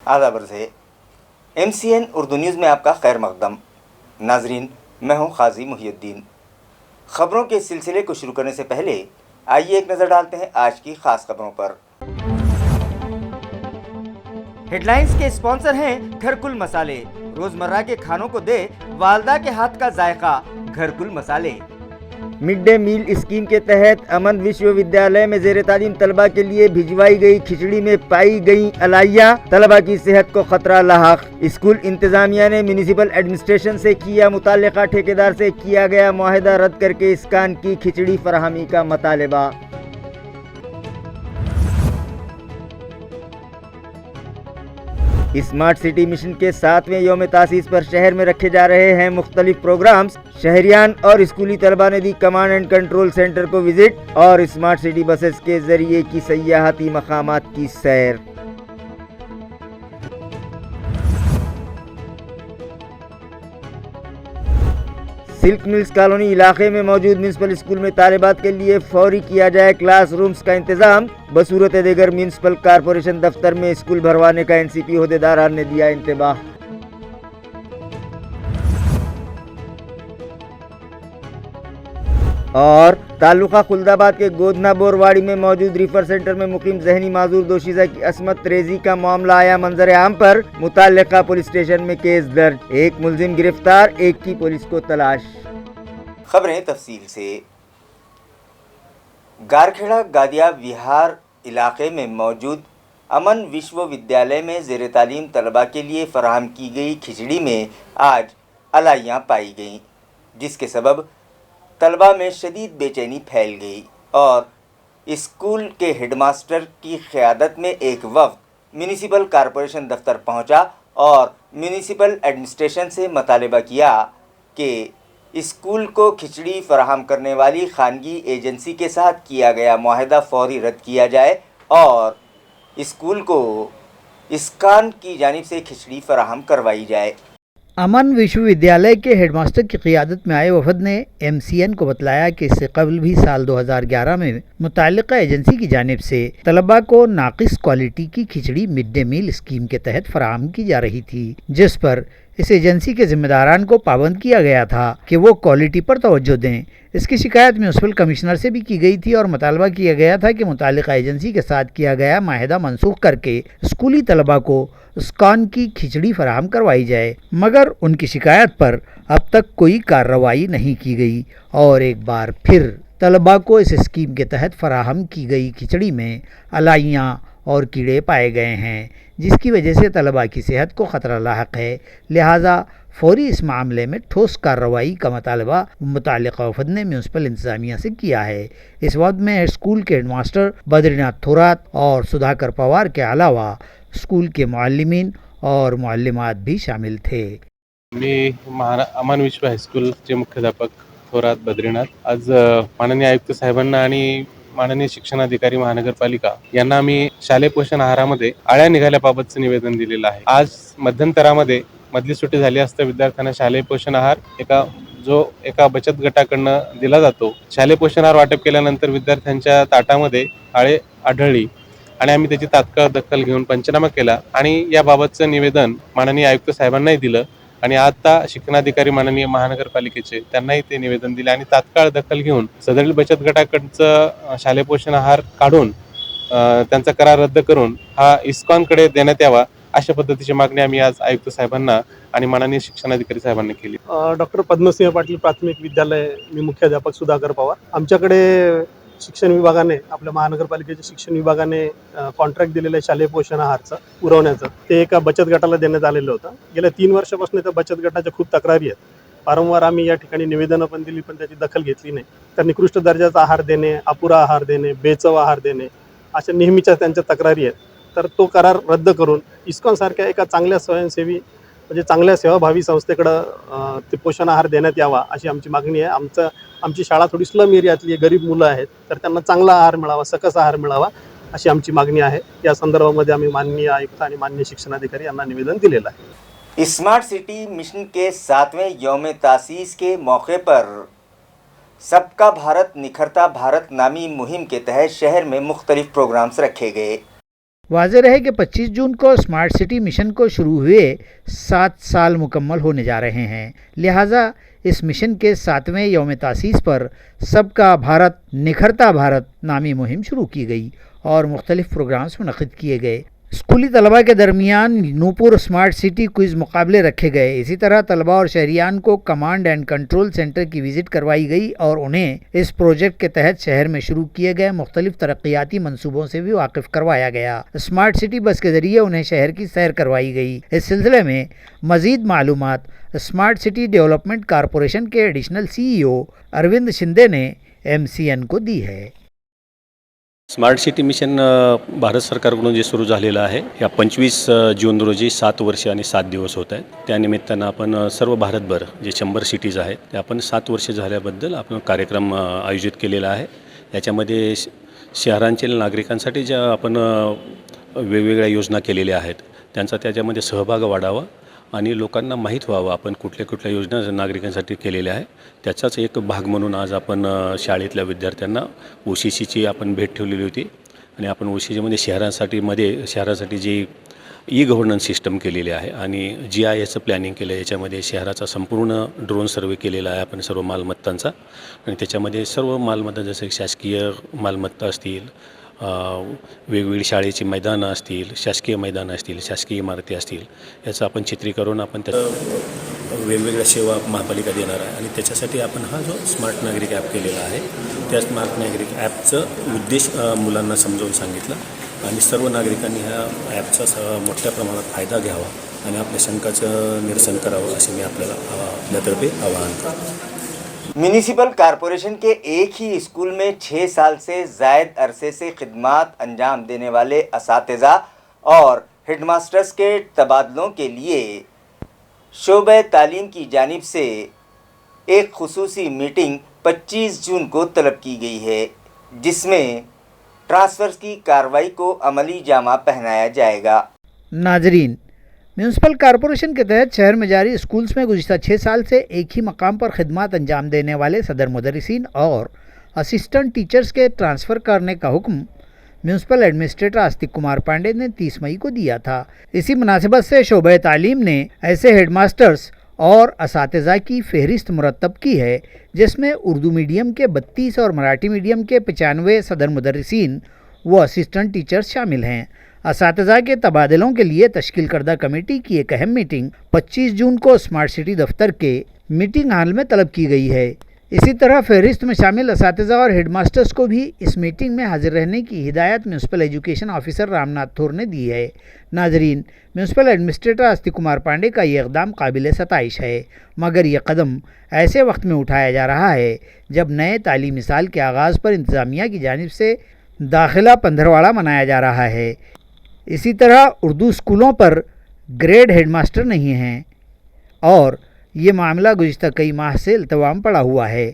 आदाब अर्ज़ है MCN उर्दू न्यूज़ में आपका खैर मकदम। नाजरीन, मैं हूं काजी मुहियुद्दीन। ख़बरों के सिलसिले को शुरू करने से पहले आइए एक नज़र डालते हैं आज की ख़ास खबरों पर। हेडलाइंस के स्पॉन्सर हैं घरकुल मसाले। रोज़मर्रा के खानों को दे वालदा के हाथ का जायका, घरकुल मसाले। मिड डे मील स्कीम के तहत अमन विश्वविद्यालय में ज़ेर तालीम तलबा के लिए भिजवाई गई खिचड़ी में पाई गई अलाइयाँ, तलबा की सेहत को खतरा लाहक। स्कूल इंतजामिया ने म्यूनिसिपल एडमिनिस्ट्रेशन से किया मुताल्लिका ठेकेदार से किया गया मुआहदा रद्द करके इस्कान की खिचड़ी फराहमी का मुतालबा। स्मार्ट सिटी मिशन के 7वें यौम तासीस पर शहर में रखे जा रहे हैं मुख्तलिफ प्रोग्राम्स। शहरियान और स्कूली तलबा ने दी कमांड एंड कंट्रोल सेंटर को विजिट और स्मार्ट सिटी बसेस के जरिए की सयाहती मकामात की सैर। सिल्क मिल्स कॉलोनी इलाके में मौजूद म्यूनसिपल स्कूल में तालिबात के लिए फौरी किया जाए क्लास रूम्स का इंतजाम। बसूरत देगर म्यूनसिपल कॉरपोरेशन दफ्तर में स्कूल भरवाने का NCP ओहदेदारान ने दिया इंतबाह। और तालुका खुलदाबाद के गोदना बोरवाड़ी में मौजूद रिफर सेंटर में मुकीम जहनी माजूर दोशीज़ा की असमत रेजी का मामला आया मंजर आम पर। मुताल्लिका पुलिस स्टेशन में केस दर्ज, एक मुलजिम गिरफ्तार, एक की पुलिस को तलाश। खबरें तफसील से। गारखेड़ा गादिया विहार इलाके में मौजूद अमन विश्वविद्यालय में ज़ेर तालीम तलबा के लिए फराहम की गई खिचड़ी में आज अलाइयाँ पाई गईं, जिसके सबब तलबा में शदीद बेचैनी फैल गई और स्कूल के हेडमास्टर की क़यादत में एक वफ़द म्यूनिसिपल कॉरपोरेशन दफ्तर पहुंचा और म्यूनिसिपल एडमिनिस्ट्रेशन से मुतालबा किया कि स्कूल को खिचड़ी फराहम करने वाली खानगी एजेंसी के साथ किया गया मुआहदा फौरी रद्द किया जाए और स्कूल को इस्कान की जानिब से खिचड़ी फराहम करवाई जाए। अमन विश्वविद्यालय के हेडमास्टर की क़यादत में आए वफद ने MCN को बतलाया कि इससे कबल भी साल 2011 में मुताल्लिका एजेंसी की जानिब से तलबा को नाकिस क्वालिटी की खिचड़ी मिड डे मील स्कीम के तहत फराहम की जा रही थी, जिस पर इस एजेंसी के जिम्मेदारान को पाबंद किया गया था कि वो क्वालिटी पर तवज्जो दें। इसकी शिकायत म्यूनसिपल कमिश्नर से भी की गई थी और मुतालबा किया गया था कि मुताल्लिका एजेंसी के साथ किया गया माहिदा मनसूख करके स्कूली तलबा को इस्कान की खिचड़ी फराहम करवाई जाए, मगर उनकी शिकायत पर अब तक कोई कार्रवाई नहीं की गई और एक बार फिर तलबा को इस स्कीम के तहत फराहम की गई खिचड़ी में अलाइयाँ और कीड़े पाए गए हैं, जिसकी वजह से तलबा की सेहत को ख़तरा लाहक है। लिहाजा फौरी इस मामले में ठोस कार्रवाई का मुतालबा मुताल्लिका वफद ने म्यूनसिपल इंतज़ामिया से किया है। इस वक्त में स्कूल के हेडमास्टर बद्रीनाथ थोरात और सुधाकर पवार के अलावा स्कूल के मुअल्लिमीन और मुअल्लिमात भी शामिल थे। मी अमन विश्व हायस्कूलचे मुख्याध्यापक थोरात बद्रीनाथ आज माननीय आयुक्त साहेबांना आणि माननीय शिक्षणाधिकारी महानगरपालिका यांना आम्ही शालेय पोषण आहारामध्ये आळ्या निघाल्याबाबतचं निवेदन दिलेलं आहे। आज मध्यंतरामध्ये मधली सुट्टी झाली असता विद्यार्थ्यांना शालेय पोषण आहार एका बचत गटाकडनं दिला जातो। शालेय पोषण आहार वाटप केल्यानंतर विद्यार्थ्यांच्या ताटामध्ये आळे आढळली आणि आम्ही त्याची तात्काळ दखल घेऊन पंचनामा केला आणि याबाबतचं निवेदन माननीय आयुक्त साहेबांनाही दिलं आणि आता शिक्षणाधिकारी माननीय महानगरपालिकेचे त्यांनाही ते निवेदन दिले आणि तात्काळ दखल घेऊन सदरील बचत गटाकडचं शालेय पोषण आहार काढून त्यांचा करार रद्द करून हा इस्कॉनकडे देण्यात यावा, अशा पद्धतीची मागणी आम्ही आज आयुक्त साहेबांना आणि माननीय शिक्षणाधिकारी साहेबांना केली। डॉक्टर पद्मसिंह पाटील प्राथमिक विद्यालय, मी मुख्याध्यापक सुधाकर पवार। आमच्याकडे शिक्षण विभागाने, आपल्या महानगरपालिकेच्या शिक्षण विभागाने कॉन्ट्रॅक्ट दिलेलं आहे शालेय पोषण आहारचं पुरवण्याचं, ते एका बचत गटाला देण्यात आलेलं होतं। गेल्या 3 वर्षापासून त्या बचत गटाच्या खूप तक्रारी आहेत। वारंवार आम्ही या ठिकाणी निवेदनं पण दिली, पण त्याची दखल घेतली नाही। तर निकृष्ट दर्जाचा आहार देणे, अपुरा आहार देणे, बेचव आहार देणे, अशा नेहमीच्या त्यांच्या तक्रारी आहेत। तर तो करार रद्द करून इस्कॉन सारख्या एका चांगल्या स्वयंसेवी म्हणजे चांगल्या सेवाभावी संस्थेकडं ते पोषण आहार देण्यात यावा, अशी आमची मागणी आहे। आमची शाळा थोडी स्लम एरियातली आहे, गरीब मुलं आहेत, तर त्यांना चांगला आहार मिळावा, सकस आहार मिळावा, अशी आमची मागणी आहे। या संदर्भामध्ये आम्ही माननीय आयुक्त आणि माननीय शिक्षणाधिकारी यांना निवेदन दिलेलं आहे। स्मार्ट सिटी मिशन के 7वें यौम तासीस के मौके पर सबका भारत निखरता भारत नामी मुहिम के तहत शहर में मुख्तलिफ प्रोग्राम्स रखे गए। واضح رہے کہ 25 جون کو اسمارٹ سٹی مشن کو شروع ہوئے 7 سال مکمل ہونے جا رہے ہیں، لہٰذا اس مشن کے 7ویں یوم تاسیس پر سب کا بھارت نکھرتا بھارت نامی مہم شروع کی گئی اور مختلف پروگرامز منعقد کیے گئے۔ اسکولی طلباء کے درمیان نوپور اسمارٹ سٹی کوئز مقابلے رکھے گئے۔ اسی طرح طلباء اور شہریان کو کمانڈ اینڈ کنٹرول سینٹر کی وزٹ کروائی گئی اور انہیں اس پروجیکٹ کے تحت شہر میں شروع کیے گئے مختلف ترقیاتی منصوبوں سے بھی واقف کروایا گیا۔ اسمارٹ سٹی بس کے ذریعے انہیں شہر کی سیر کروائی گئی۔ اس سلسلے میں مزید معلومات اسمارٹ سٹی ڈیولپمنٹ کارپوریشن کے ایڈیشنل CEO اروند شندے نے MCN को दी है। स्मार्ट सिटी मिशन भारत सरकारकडून जे सुरू झालेलं आहे या 25 जून रोजी 7 वर्षे आणि 7 दिवस होत आहेत। त्यानिमित्तानं आपण सर्व भारतभर जे 100 सिटीज आहेत ते आपण 7 वर्ष झाल्याबद्दल आपण कार्यक्रम आयोजित केलेला आहे। याच्यामध्ये शहरांतील नागरिकांसाठी ज्या आपण वेगवेगळ्या योजना केलेल्या आहेत त्यांचा त्याच्यामध्ये सहभाग वाढावा आणि लोकांना माहीत व्हावं आपण कुठल्या योजना नागरिकांसाठी केलेल्या आहे। त्याचाच एक भाग म्हणून आज आपण शाळेतल्या विद्यार्थ्यांना OCCची आपण भेट ठेवलेली होती आणि आपण OCCमध्ये शहरासाठी जी गव्हर्नन्स सिस्टम केलेली आहे आणि GISचं प्लॅनिंग केलं आहे। याच्यामध्ये शहराचा संपूर्ण ड्रोन सर्वे केलेला आहे आपण सर्व मालमत्तांचा आणि त्याच्यामध्ये सर्व मालमत्ता जसे शासकीय मालमत्ता असतील, वेगवेगळी शाळेची मैदानं असतील, शासकीय मैदानं असतील, शासकीय इमारती असतील, याचं आपण चित्रीकरण आपण त्या वेगवेगळ्या सेवा महापालिका देणार आहे आणि त्याच्यासाठी आपण हा जो स्मार्ट नागरिक ॲप केलेला आहे त्या स्मार्ट नागरिक ॲपचं उद्देश मुलांना समजावून सांगितलं आणि सर्व नागरिकांनी ह्या ॲपचा मोठ्या प्रमाणात फायदा घ्यावा आणि आपल्या शंकाचं निरसन करावं असे मी आपल्यातर्फे आवाहन करतो। म्यूनिसिपल कॉरपोरेशन के एक ही स्कूल में 6 साल से ज़ायद अरसे से खिदमात अंजाम देने वाले असातिज़ा और हेडमास्टर्स के तबादलों के लिए शोबे तालीम की जानिब से एक खुसूसी मीटिंग 25 जून को तलब की गई है, जिसमें ट्रांसफ़र्स की कार्रवाई को अमली जामा पहनाया जाएगा। नाजरीन, म्यूनसिपल कॉरपोरेशन के तहत शहर में जारी स्कूल्स में गुज़िश्ता 6 साल से एक ही मकाम पर खिदमत अंजाम देने वाले सदर मुदर्रिसीन और असिस्टेंट टीचर्स के ट्रांसफ़र करने का हुक्म म्यूनसिपल एडमिनिस्ट्रेटर आस्तिक कुमार पांडे ने 30 मई को दिया था। इसी मुनासिबत से शोबे तालीम ने ऐसे हेडमास्टर्स और असातिज़ा की फहरिस्त मुरतब की है जिसमें उर्दू मीडियम के 32 और मराठी मीडियम के 95 सदर मुदर्रिसीन व असिस्टेंट टीचर्स शामिल हैं। असातिज़ा के तबादलों के लिए तश्कील करदा कमेटी की एक अहम मीटिंग 25 जून को स्मार्ट सिटी दफ्तर के मीटिंग हॉल में तलब की गई है। इसी तरह फहरिस्त में शामिल असातिज़ा और हेडमास्टर्स को भी इस मीटिंग में हाजिर रहने की हिदायत म्यूनसिपल एजुकेशन ऑफिसर रामनाथ थोर ने दी है। नाजरीन, म्यूनसिपल एडमिनिस्ट्रेटर आस्तिक कुमार पांडे का ये इक़दाम काबिल सताइश है, मगर ये कदम ऐसे वक्त में उठाया जा रहा है जब नए तालीमी साल के आगाज़ पर इंतज़ामिया की जानिब से दाखिला पंद्रवाड़ा मनाया जा रहा है। इसी तरह उर्दू स्कूलों पर ग्रेड हेडमास्टर नहीं हैं और ये मामला गुज़िश्ता कई माह से इल्तवाम पड़ा हुआ है।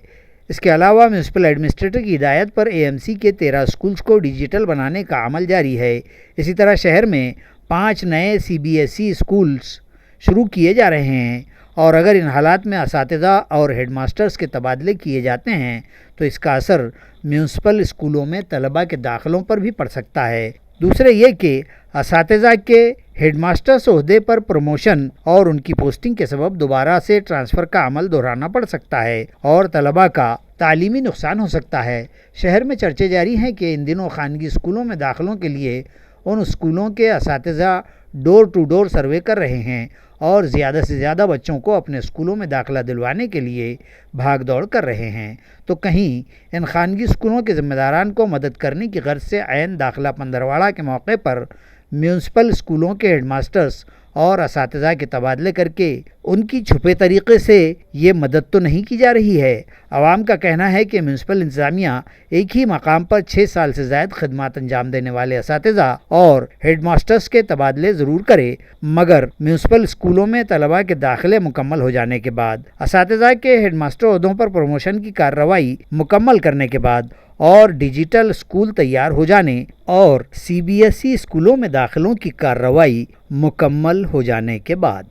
इसके अलावा म्यूनसिपल एडमिनिस्ट्रेटर की हिदायत पर AMC के 13 स्कूल्स को डिजिटल बनाने का अमल जारी है। इसी तरह शहर में 5 नए CBSE स्कूल्स शुरू किए जा रहे हैं और अगर इन हालात में असातिज़ा और हेडमास्टर्स के तबादले किए जाते हैं तो इसका असर म्यूनसिपल स्कूलों में तलबा के दाखिलों पर भी पड़ सकता है। दूसरे ये कि असातिज़ा के हेडमास्टर्स ओहदे पर प्रमोशन और उनकी पोस्टिंग के सबब दोबारा से ट्रांसफ़र का अमल दोहराना पड़ सकता है और तलबा का तालीमी नुकसान हो सकता है। शहर में चर्चे जारी हैं कि इन दिनों खानगी स्कूलों में दाखिलों के लिए उन स्कूलों के असातिज़ा डोर टू डोर सर्वे कर रहे हैं और ज़्यादा से ज़्यादा बच्चों को अपने स्कूलों में दाखिला दिलवाने के लिए भाग दौड़ कर रहे हैं। तो कहीं इन खानगी स्कूलों के ज़िम्मेदारान को मदद करने की गर्ज से ऐन दाखिला पंद्रवाड़ा के मौके पर म्यूनसिपल स्कूलों के हेडमास्टर्स और असातिज़ा के तबादले करके उनकी छुपे तरीक़े से ये मदद तो नहीं की जा रही है। आवाम का कहना है कि म्यूनसिपल इंतज़ामिया एक ही मकाम पर 6 साल से ज़ायद खिदमत अंजाम देने वाले असातिज़ा और हेडमास्टर्स के तबादले ज़रूर करे, मगर म्यूनसिपल स्कूलों में तलबा के दाखिले मुकम्मल हो जाने के बाद, असातिज़ा के हेडमास्टर ओहदों पर प्रमोशन की कार्रवाई मुकम्मल करने के बाद और डिजिटल स्कूल तैयार हो जाने और CBSE स्कूलों में दाखिलों की कार्रवाई मुकम्मल हो जाने के बाद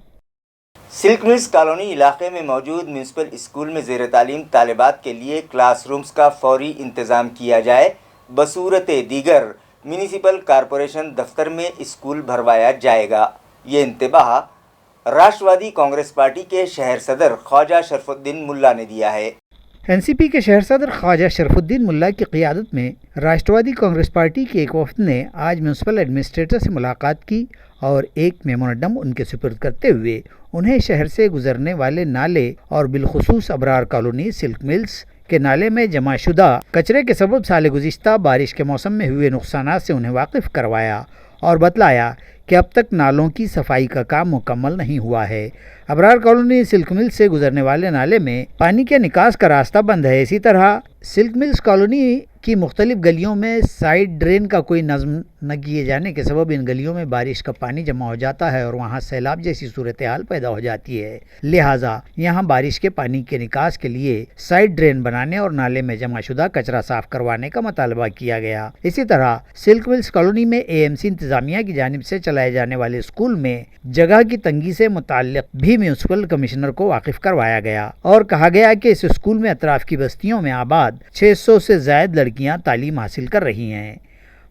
सिल्क मिल्स कॉलोनी इलाके में मौजूद म्यूनसिपल स्कूल में ज़ेर तालीम तालिबात के लिए क्लासरूम्स का फौरी इंतज़ाम किया जाए। बसूरत दीगर म्यूनिसिपल कॉरपोरेशन दफ्तर में स्कूल भरवाया जाएगा। ये इंतबाह राष्ट्रवादी कांग्रेस पार्टी के शहर सदर ख्वाजा शरफुद्दीन मुल्ला ने दिया है। एनसीपी के शहर सदर ख्वाजा शरफुद्दीन मुल्ला की क़ियादत में राष्ट्रवादी कांग्रेस पार्टी के एक वफ़द ने आज म्यूनसिपल एडमिनिस्ट्रेटर से मुलाकात की और एक मेमोरेंडम उनके सुपुर्द करते हुए उन्हें शहर से गुजरने वाले नाले और बिलखुसूस अबरार कॉलोनी, सिल्क मिल्स के नाले में जमाशुदा कचरे के सबब साल गुज़िश्ता बारिश के मौसम में हुए नुकसानात से उन्हें वाकिफ़ करवाया और बतलाया कि अब तक नालों की सफाई का काम मुकम्मल नहीं हुआ है। अबरार कॉलोनी सिल्क मिल्स से गुजरने वाले नाले में पानी के निकास का रास्ता बंद है। इसी तरह सिल्क मिल्स कॉलोनी की मुख्तलिफ गलियों में साइड ड्रेन का कोई नज़्म न किए जाने के सबब इन गलियों में बारिश का पानी जमा हो जाता है और वहाँ सैलाब जैसी सूरत हाल पैदा हो जाती है। लिहाजा यहाँ बारिश के पानी के निकास के लिए साइड ड्रेन बनाने और नाले में जमाशुदा कचरा साफ करवाने का मुतालबा किया गया। इसी तरह सिल्क मिल्स कॉलोनी में एएमसी इंतजामिया की जानिब से चलाए जाने वाले स्कूल में जगह की तंगी से मुताल्लिक़ भी म्यूनसिपल कमिश्नर को वाकिफ करवाया गया और कहा गया कि इस स्कूल में अतराफ की बस्तियों में आबाद 600 से ज़ायद लड़कियां तालीम हासिल कर रही हैं,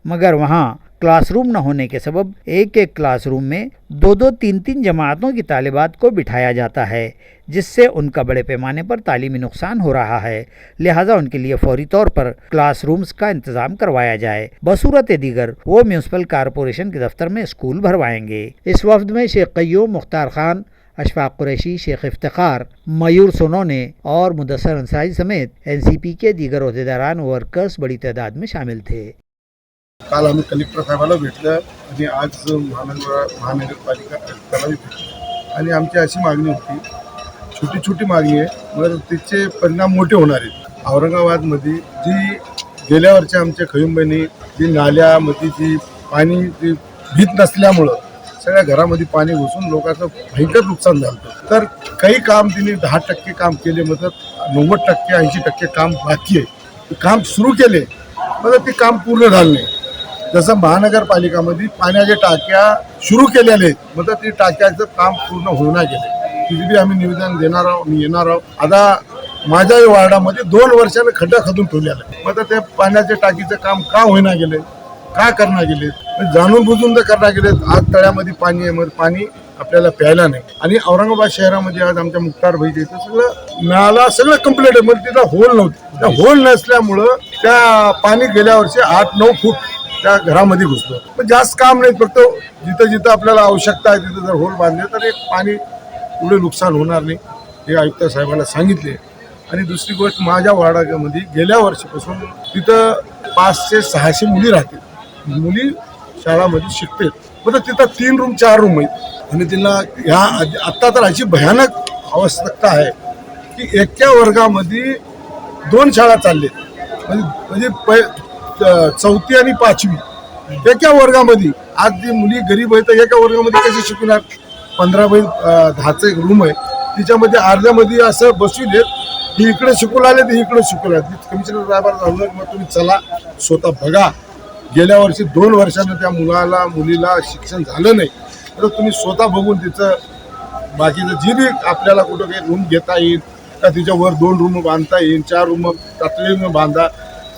मगर वहां क्लासरूम न होने के सबब एक एक क्लासरूम में 2-2, 3-3 जमातों की तालिबात को बिठाया जाता है, जिससे उनका बड़े पैमाने पर तालीमी नुकसान हो रहा है। लिहाजा उनके लिए फौरी तौर पर क्लासरूम्स का इंतजाम करवाया जाए। बसूरत दीगर वो म्यूनसिपल कॉरपोरेशन के दफ्तर में स्कूल भरवाएंगे। इस वफ्द में शेख कय्यूम, मुख्तार खान, अशफाक कुरैशी, शेख इफ्तिखार, मयूर सोनोने और मुदस्सर अंसारी समेत एनसीपी के दीगर अहदेदारान व वर्कर्स बड़ी तादाद में शामिल थे। काल आम्ही कलेक्टर साहेबाला भेटलं आणि आज महानगरपालिका आयुक्ताला भेटलं आणि आमची अशी मागणी होती, छोटी छोटी मागणी आहे मगर तिचे परिणाम मोठे होणार आहेत। औरंगाबादमध्ये जी गेल्या वर्षी आमच्या खयुंबाईंनी जी नाल्यामध्ये जी पाणी जी भीत नसल्यामुळं सगळ्या घरामध्ये पाणी घुसून लोकांचं भयंकर नुकसान झालं। तर काही काम तिने 10% काम केले, मतलब 90% 80% काम बाकी आहे। काम सुरू केले मतलब ते काम पूर्ण झालं नाही। जसं महानगरपालिकामध्ये पाण्याच्या टाक्या सुरू केलेल्या आहेत, मतलब ते टाक्याचं काम पूर्ण होणार गेले। तिथे बी आम्ही निवेदन देणार आहोत, मी येणार आहोत। आता माझ्या वार्डामध्ये 2 वर्षाने खड्डा खदून ठेवलेला आहे, मतलब ते पाण्याच्या टाकीचं काम का होईना गेले, का करणार गेले, जाणून बुजून तर करणार गेले। आज तळ्यामध्ये पाणी आहे, मग पाणी आपल्याला प्यायला नाही। आणि औरंगाबाद शहरामध्ये आज आमच्या मुख्तार भाईच्या इथं सगळं नाला सगळं कंप्लीट आहे, मग तिथं होल नव्हती। त्या होल नसल्यामुळं त्या पाणी गेल्या वर्षी 8-9 फूट त्या घरामध्ये घुसलं। पण जास्त काम नाही, फक्त जिथं जिथं आपल्याला आवश्यकता आहे तिथं जर होल बांधले तर पाणी पुढे नुकसान होणार नाही, हे आयुक्त साहेबांना सांगितले। आणि दुसरी गोष्ट, माझ्या वार्डामध्ये गेल्या वर्षीपासून तिथं 500-600 मुली राहतील, मुली शाळामध्ये शिकते, म्हणजे तिथं 3 रूम 4 रूम आहेत। आणि तिला ह्या आत्ता तर अशी भयानक आवश्यकता आहे की एका वर्गामध्ये 2 शाळा चालले, म्हणजे 4थी आणि 5वी एका वर्गामध्ये। आज जी मुली गरीब आहेत तर एका वर्गामध्ये कशी शिकणार? 15/10चं एक रूम आहे, तिच्यामध्ये अर्ध्यामध्ये असं बसविलेत की इकडे शिकून आले तर इकडे शिकून आले। कमिशनर साहेबांना सांगलं मग तुम्ही चला स्वतः बघा, गेल्या वर्षी 2 वर्षानं त्या मुलीला शिक्षण झालं नाही, तर तुम्ही स्वतः बघून तिचं बाकीचं जी बी आपल्याला कुठं काही रूम घेता येईल का, तिच्यावर 2 रूम बांधता येईल, 4 रूम तातडीनं बांधा।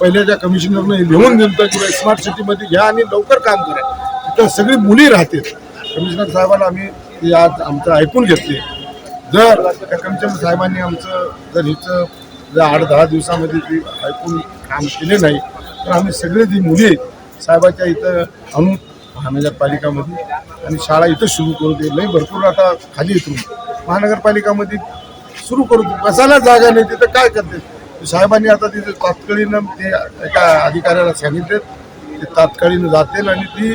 पहिल्याच्या कमिशनरने लिहून दिलं की स्मार्ट सिटीमध्ये घ्या आणि लवकर काम करा, तिथं सगळी मुली राहतील। कमिशनर साहेबांना आम्ही आज आमचं ऐकून घेतले। जर त्या कमिशनर साहेबांनी आमचं जर हिचं जर 8-10 दिवसामध्ये ती ऐकून काम केले नाही तर आम्ही सगळे जी मुली साहेबाच्या इथं आणून महानगरपालिकामध्ये आणि शाळा इथं सुरू करू दे। लई भरपूर आता खाली येतो महानगरपालिकामध्ये सुरू करू, बसायला जागा नाही तिथं काय करते। साहेबांनी आता तिथे तात्कालीन ते एका अधिकाऱ्याला सांगितले, ते तात्कालीन जातील आणि ती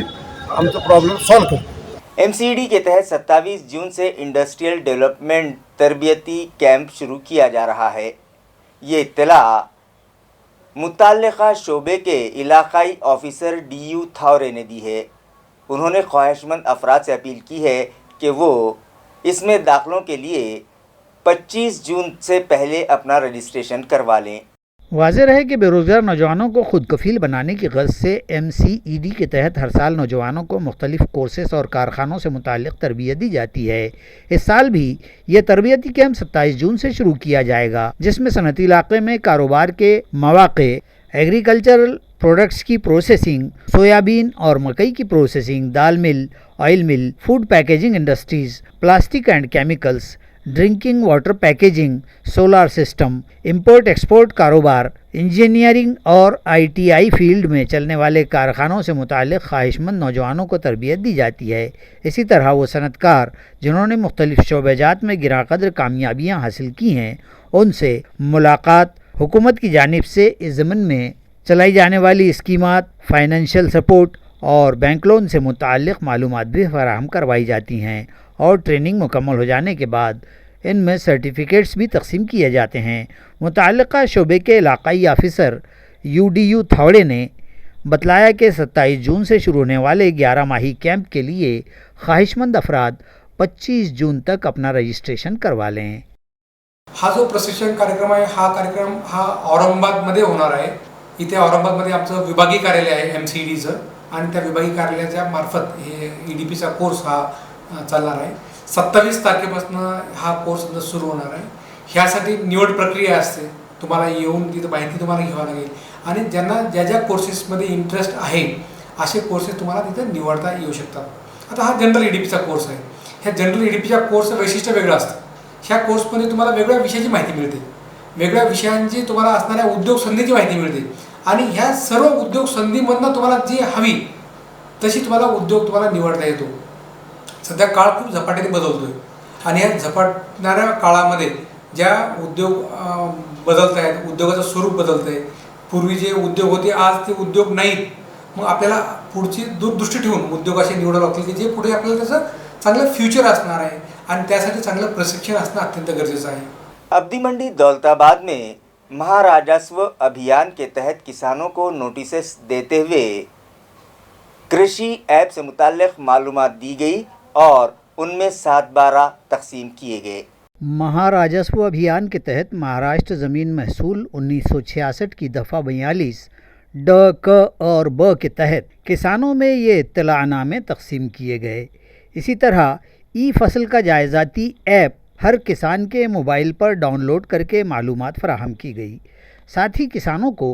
आमचा प्रॉब्लेम सॉल्व करतील। एमसीडी के तहत 27 जून से इंडस्ट्रियल डेवलपमेंट तरबियती कैंप शुरू किया जा रहा है। ये इत्तला मुताल्लिका शोबे के इलाकाई ऑफिसर DU थावरे ने दी है। उन्होंने ख्वाहिशमंद अफराद से अपील की है कि वो इसमें दाखिलों के लिए 25 जून से पहले अपना रजिस्ट्रेशन करवा लें। वाज़ेह रहे कि बेरोज़गार नौजवानों को खुद कफ़ील बनाने की गर्ज से MCED के तहत हर साल नौजवानों को मुख्तलिफ कोर्सेस और कारखानों से मुताल्लिक़ तरबियत दी जाती है। इस साल भी ये तरबियती कैंप 27 जून से शुरू किया जाएगा, जिसमें सनती इलाक़े में कारोबार के मौक़े, एग्रीकल्चरल प्रोडक्ट्स की प्रोसेसिंग, सोयाबीन और मकई की processing, dal mill, oil mill, food packaging industries, plastic and chemicals, drinking water packaging, solar system, import export कारोबार, इंजीनियरिंग और ITI फील्ड में चलने वाले कारखानों से मुताल्लिक़ ख्वाहिशमंद नौजवानों को तरबियत दी जाती है। इसी तरह वो सनतकार जिन्होंने मुख्तलिफ शोबेजात में गिरा कदर कामयाबियाँ हासिल की हैं, उनसे मुलाकात, हुकूमत की जानिब से इस ज़मन में चलाई जाने वाली स्कीमात, फाइनेंशियल सपोर्ट और बैंक लोन से मुताल्लिक़ मालूमात भी फराहम करवाई जाती हैं और ट्रेनिंग मुकम्मल हो जाने के बाद इनमें सर्टिफिकेट्स भी तकसीम किए जाते हैं। मुतल्लिक़ा शोबे के इलाक़ाई ऑफिसर UDU थौड़े ने बतलाया कि 27 जून से शुरू होने वाले 11 माही कैंप के लिए ख्वाहिशमंद अफराद 25 जून तक अपना रजिस्ट्रेशन करवा लें। हा जो प्रशिक्षण कार्यक्रम आहे हा औरंगाबादमध्ये होणार आहे। इथे औरंगाबादमध्ये आमचं विभागीय कार्यालय आहे MCEDचं आणि त्या विभागीय कार्यालयाच्या मार्फत हे EDPचा कोर्स हा चालणार आहे। 27 तारखेपासून हा कोर्स सुरू होणार आहे। ह्यासाठी निवड प्रक्रिया असते, तुम्हाला येऊन तिथं माहिती तुम्हाला घ्यावी लागेल आणि ज्यांना ज्या कोर्सेसमध्ये इंटरेस्ट आहे असे कोर्सेस तुम्हाला तिथे निवडता येऊ शकतात। आता हा जनरल EDPचा कोर्स आहे। ह्या जनरल EDPच्या कोर्सचं वैशिष्ट्य वेगळं असतं। ह्या कोर्समध्ये तुम्हाला वेगळ्या विषयाची माहिती मिळते, वेगळ्या विषयांची तुम्हाला असणाऱ्या उद्योग संधीची माहिती मिळते आणि ह्या सर्व उद्योग संधीमधनं तुम्हाला जी हवी तशी तुम्हाला उद्योग तुम्हाला निवडता येतो। सध्या काळ खूप झपाट्याने बदलतोय आणि या झपाटणाऱ्या काळामध्ये ज्या उद्योग बदलत आहेत, उद्योगाचं स्वरूप बदलत आहे। पूर्वी जे उद्योग होते आज ते उद्योग नाहीत। मग आपल्याला पुढची दूरदृष्टी ठेवून उद्योग असे निवडावे लागतील की जे पुढे आपल्याला त्याचं चांगलं फ्युचर असणार आहे आणि त्यासाठी चांगलं प्रशिक्षण असणं अत्यंत गरजेचं आहे। अब्दी मंडी दौलताबाद में महाराजस्व अभियान के तहत किसानों को नोटिस देते हुए कृषि ऐप से मुताल्लिक़ मालूमात दी गई और उनमें 7/12 तकसीम किए गए। महाराजस्व अभियान के तहत महाराष्ट्र ज़मीन महसूल 1966 की दफ़ा 42 ड, क और ब के तहत किसानों में ये इत्तलानामे तकसीम किए गए। इसी तरह फसल का जायज़ाती ऐप हर किसान के मोबाइल पर डाउनलोड करके मालूमात फ़राहम की गई। साथ ही किसानों को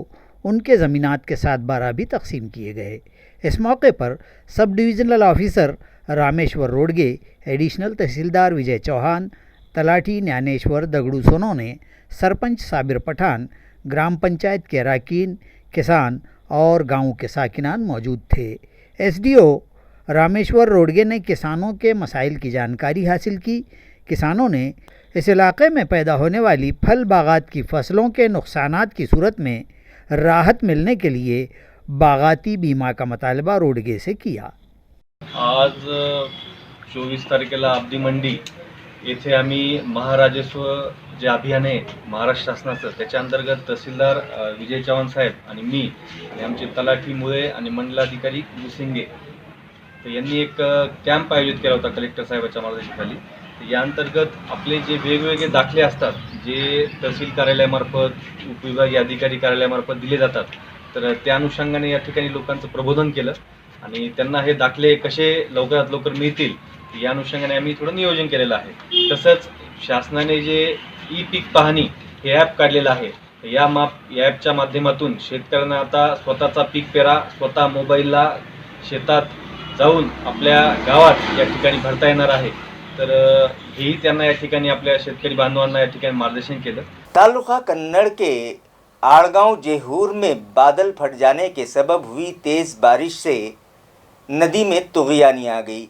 उनके ज़मीनात के 7/12 भी तकसीम किए गए। इस मौके पर sub divisional officer Rameshwar Rodge, additional tehsildar Vijay Chauhan, तलाठी ज्ञानेश्वर दगड़ू सोनो ने, सरपंच साबिर पठान, ग्राम पंचायत के अरकान, किसान और गाँव के साकिनान मौजूद थे। SDO रामेश्वर रोडगे ने किसानों के मसाइल की जानकारी हासिल की। किसानों ने इस इलाके में पैदा होने वाली फल बागात की फसलों के नुकसानात की सूरत में राहत मिलने के लिए बागाती बीमा का मुतालबा रोडगे से किया। आज 24 तारखेला अब्दी मंडी येथे आम्ही महाराजस्व जे अभियान आहे महाराष्ट्र शासनाचं त्याच्या अंतर्गत तहसीलदार विजय चव्हाण साहेब आणि मी आणि आमचे तलाठी मुळे आणि मंडलाधिकारी मुसिंगे तर यांनी एक कॅम्प आयोजित केला होता कलेक्टर साहेबांच्या मार्गदर्शनाखाली। या अंतर्गत आपले जे वेगवेगळे दाखले असतात जे तहसील कार्यालयामार्फत, उपविभागीय अधिकारी कार्यालयामार्फत दिले जातात, तर त्या अनुषंगाने या ठिकाणी लोकांचं प्रबोधन केलं आणि त्यांना हे दाखले कसे लवकरात लवकर मिळतील या अनुषंगाने आम्ही थोडं नियोजन केलेलं आहे। तसंच शासनाने जे ई-पीक पाहणी हे ॲप काढलेलं आहे, या ॲपच्या माध्यमातून शेतकऱ्यांना आता स्वतःचा पीक पेरा स्वतः मोबाईलला शेतात जाऊन आपल्या गावात या ठिकाणी भरता येणार आहे। तर हेही त्यांना या ठिकाणी आपल्या शेतकरी बांधवांना या ठिकाणी मार्गदर्शन केलं। तालुका कन्नड़ के आड़गांव जेहूर में बादल फट जाने के सबब हुई तेज़ बारिश से नदी में तुग़यानी आ गई,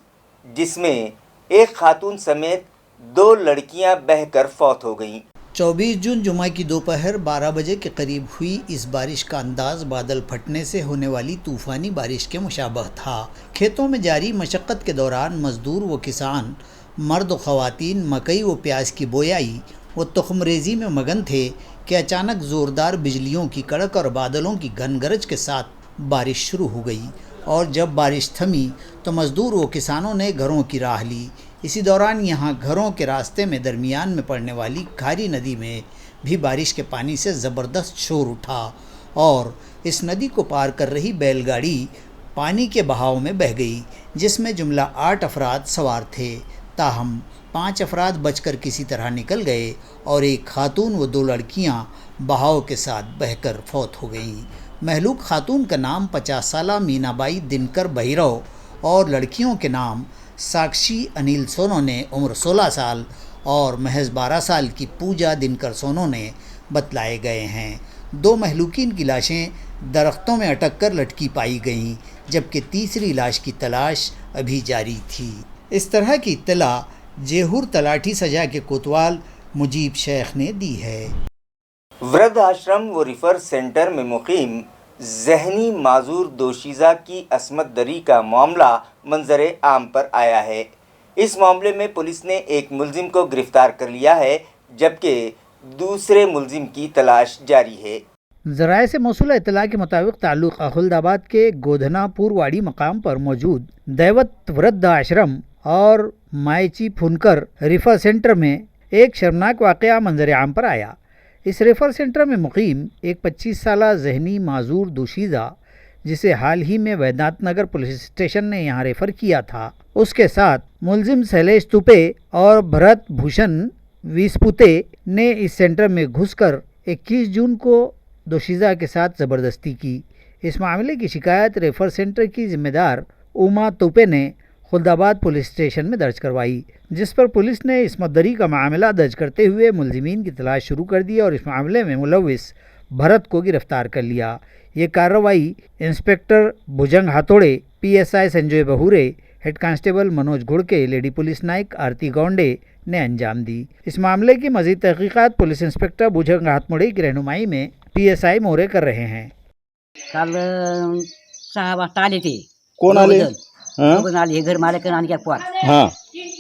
जिसमें एक खातून समेत 2 लड़कियां बहकर फौत हो गईं। 24 जून जुमा की दोपहर 12 बजे के करीब हुई इस बारिश का अंदाज बादल फटने से होने वाली तूफ़ानी बारिश के मुशाबह था। खेतों में जारी मशक्क़त के दौरान मज़दूर व किसान, मर्द व ख़वातीन मकई व प्याज की बोयाई व तुख़्मरेज़ी में मगन थे कि अचानक ज़ोरदार बिजलियों की कड़क और बादलों की घन गरज के साथ बारिश शुरू हो गई और जब बारिश थमी तो मज़दूर व किसानों ने घरों की राह ली। इसी दौरान यहाँ घरों के रास्ते में दरमियान में पड़ने वाली खारी नदी में भी बारिश के पानी से ज़बरदस्त शोर उठा और इस नदी को पार कर रही बैलगाड़ी पानी के बहाव में बह गई, जिसमें जुमला 8 अफराद सवार थे। ताहम 5 अफराद बचकर किसी तरह निकल गए और एक खातून व 2 लड़कियां बहाव के साथ बहकर फौत हो गईं। महलूक खातून का नाम 50 साला मीनाबाई दिनकर भैरव और लड़कियों के नाम साक्षी अनिल सोनोने उम्र 16 साल और महज 12 साल की पूजा दिनकर सोनोने बतलाए गए हैं। 2 महलूकीन की लाशें दरख्तों में अटक कर लटकी पाई गईं, जबकि तीसरी लाश की तलाश अभी जारी थी। इस तरह की इत्तला जेहूर तलाठी सजा के कोतवाल मुजीब शेख ने दी है। वृद्ध आश्रम व रिफर सेंटर में मुकीम जहनी माजूर दोशीज़ा की असमत दरी का मामला मंजर आम पर आया है। इस मामले में पुलिस ने एक मुलजिम को गिरफ्तार कर लिया है, जबकि दूसरे मुलजिम की तलाश जारी है। ज़राए से मौसूला इत्तला के मुताबिक ताल्लुक़ खुलदाबाद के गोधनापुर वाड़ी मकाम पर मौजूद दैवत वृद्ध आश्रम और मायची फुनकर रिफर सेंटर में एक शर्मनाक वाक़या मंजर आम पर आया। इस रेफर सेंटर में मुकीम एक 25 साला जहनी माजूर दोशीज़ा, जिसे हाल ही में वैद्यनाथ नगर पुलिस स्टेशन ने यहाँ रेफ़र किया था, उसके साथ मुलजिम शैलेश तुपे और भरत भूषण विस्पुते ने इस सेंटर में घुसकर 21 जून को दोशीज़ा के साथ ज़बरदस्ती की। इस मामले की शिकायत रेफर सेंटर की ज़िम्मेदार उमा तुपे ने खुलदाबाद पुलिस स्टेशन में दर्ज करवाई, जिस पर पुलिस ने इस्मत दरी का मामला दर्ज करते हुए मुलजिमीन की तलाश शुरू कर दी और इस मामले में मुलविस भरत को गिरफ्तार कर लिया। ये कार्रवाई inspector Bhujang Hathode, PSI Sanjay Bahure, head constable Manoj Ghudke, lady police नायक आरती गौंडे ने अंजाम दी। इस मामले की मजीद तहकीकात पुलिस इंस्पेक्टर भुजंग हाथोड़े की रहनुमाई में PSI मोरे कर रहे हैं। काल 6 वाजता आले ते कोण आले? बघून आले हे घर मालक आणि त्या पोर हां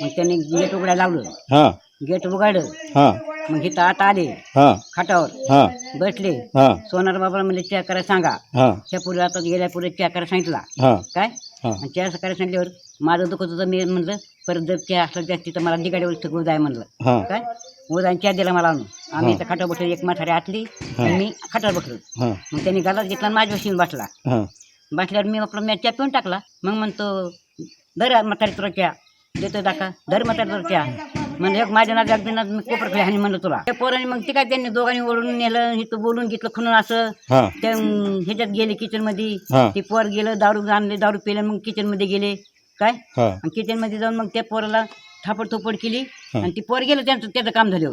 मग त्यांनी गेट उघडायला लावलं. हां गेट उघडलं हां मग इथं आत आले हां खाटावर हां बसले. हां सोनार बाबा म्हणले चेक करायला सांगा. हां त्या पुढे आता गेल्या पुढे चेक करायला सांगितला. हां काय हां आणि चेक करायला सांगितल्यावर माझं दुखत होतं. मी म्हणलं परत जर त्या असलं जास्ती तर मला दिगाडीवर ठेवू जाय म्हणलं. हां काय उदाहरण चेक दिला मला आणून. आम्ही इथं खाटावर बसलो. एक म्हातारी आतली आणि मी खाटावर बसलो. हां मग त्यांनी गालात घेतला आणि माझ्या बसून बसला. हां बसल्यावर मी आपला मॅच चहा पिऊन टाकला. मग म्हणतो धर म्हातारी तुला चहा देतो दाखा. धर म्हातारी तुला चहा म्हणजे एक माझ्या नाद अगदी मी कोपर खाली आणि म्हणलं तुला. त्या पोरांनी मग ते काय त्यांनी दोघांनी ओढून नेलं. इथं बोलून घेतलं खुनून असं. त्या ह्याच्यात गेले किचनमध्ये. ते पोर गेलं दारू आणले, दारू पिलं. मग किचनमध्ये गेले. काय आणि किचनमध्ये जाऊन मग त्या पोराला थापड थोपड केली आणि ती पोर गेलं. त्याचं काम झालं.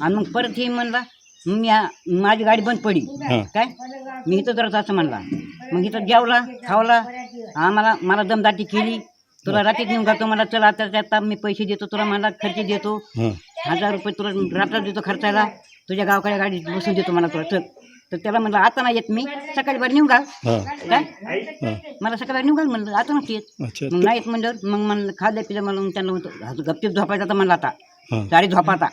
आणि मग परत हे म्हणला मी माझी गाडी बंद पडली. काय मी इथं जरा असं म्हणला. मग इथं जेवला खावला. मला दमदाटी केली. तुला रात्रीत नेऊन घालतो. मला चला आता मी पैसे देतो तुला. मला खर्च देतो 1000 रुपये तुला रात्र देतो खर्चायला. तुझ्या गावकडे गाडी बसून देतो मला तुला. चल तर त्याला म्हणलं आता नाही येत मी. सकाळी बाहेर नेऊन घाल. काय मला सकाळी नेऊन घाल म्हणलं. आता नसते येत. मग नाही येत म्हणल्यावर मग म्हणलं खाल्लं पिलं. मला त्यांना म्हणतो गपचीप झोपायचा आता म्हणलं. आता साडी झोपा आता.